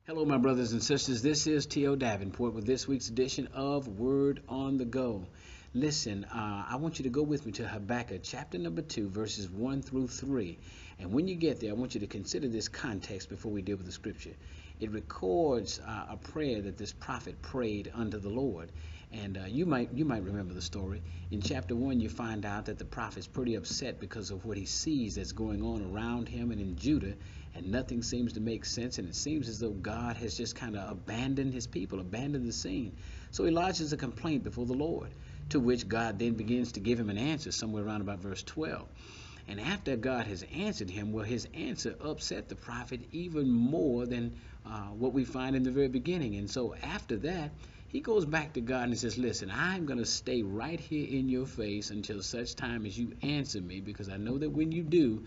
Hello, my brothers and sisters. This is T.O. Davenport with this week's edition of Word on the Go. Listen, I want you to go with me to Habakkuk chapter number 2, verses 1 through 3. And when you get there, I want you to consider this context before we deal with the scripture. It records a prayer that this prophet prayed unto the Lord. And you might remember the story. In chapter 1, you find out that the prophet's pretty upset because of what he sees that's going on around him and in Judah, and nothing seems to make sense, and it seems as though God has just kind of abandoned his people, abandoned the scene. So he lodges a complaint before the Lord, to which God then begins to give him an answer somewhere around about verse 12. And after God has answered him, well, his answer upset the prophet even more than what we find in the very beginning. And so after that, he goes back to God and he says, listen, I'm going to stay right here in your face until such time as you answer me, because I know that when you do,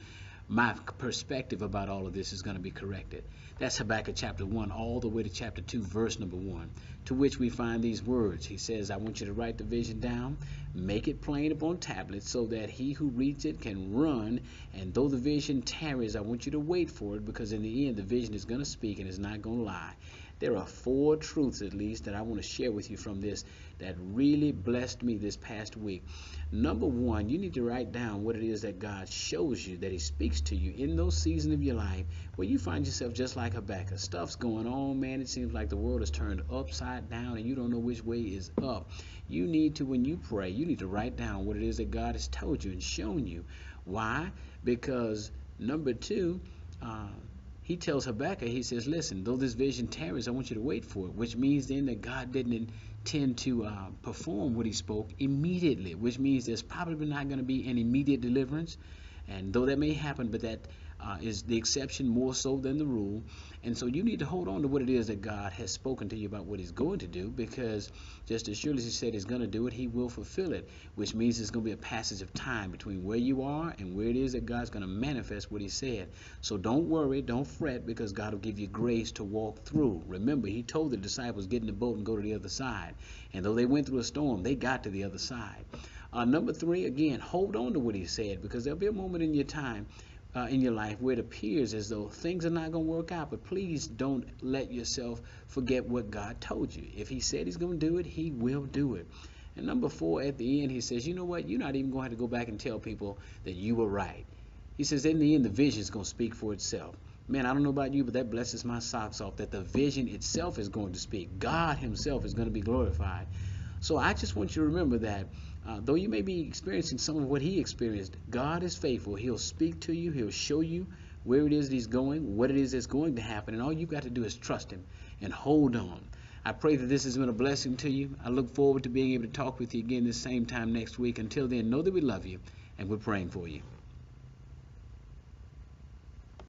my perspective about all of this is going to be corrected. That's Habakkuk chapter 1 all the way to chapter 2, verse number 1, to which we find these words. He says, I want you to write the vision down, make it plain upon tablets, so that he who reads it can run. And though the vision tarries, I want you to wait for it, because in the end, the vision is going to speak and is not going to lie. There are 4 truths, at least, that I want to share with you from this that really blessed me this past week. Number 1, you need to write down what it is that God shows you, that he speaks to you in those seasons of your life where you find yourself just like Habakkuk. Stuff's going on, man. It seems like the world is turned upside down and you don't know which way is up. You need to, when you pray, you need to write down what it is that God has told you and shown you. Why? Because number 2, he tells Habakkuk, he says, listen, though this vision tarries, I want you to wait for it, which means then that God didn't intend to perform what he spoke immediately, which means there's probably not going to be an immediate deliverance. And though that may happen, but that is the exception more so than the rule. And so you need to hold on to what it is that God has spoken to you about what he's going to do, because just as surely as he said he's going to do it, he will fulfill it, which means there's going to be a passage of time between where you are and where it is that God's going to manifest what he said. So don't worry, don't fret, because God will give you grace to walk through. Remember, he told the disciples, get in the boat and go to the other side. And though they went through a storm, they got to the other side. Number 3, again, hold on to what he said, because there'll be a moment in your time, in your life, where it appears as though things are not going to work out. But please don't let yourself forget what God told you. If he said he's going to do it, he will do it. And number 4, at the end, he says, you know what? You're not even going to have to go back and tell people that you were right. He says, in the end, the vision is going to speak for itself. Man, I don't know about you, but that blesses my socks off, that the vision itself is going to speak. God himself is going to be glorified. So I just want you to remember that though you may be experiencing some of what he experienced, God is faithful. He'll speak to you. He'll show you where it is that he's going, what it is that's going to happen. And all you've got to do is trust him and hold on. I pray that this has been a blessing to you. I look forward to being able to talk with you again this same time next week. Until then, know that we love you and we're praying for you.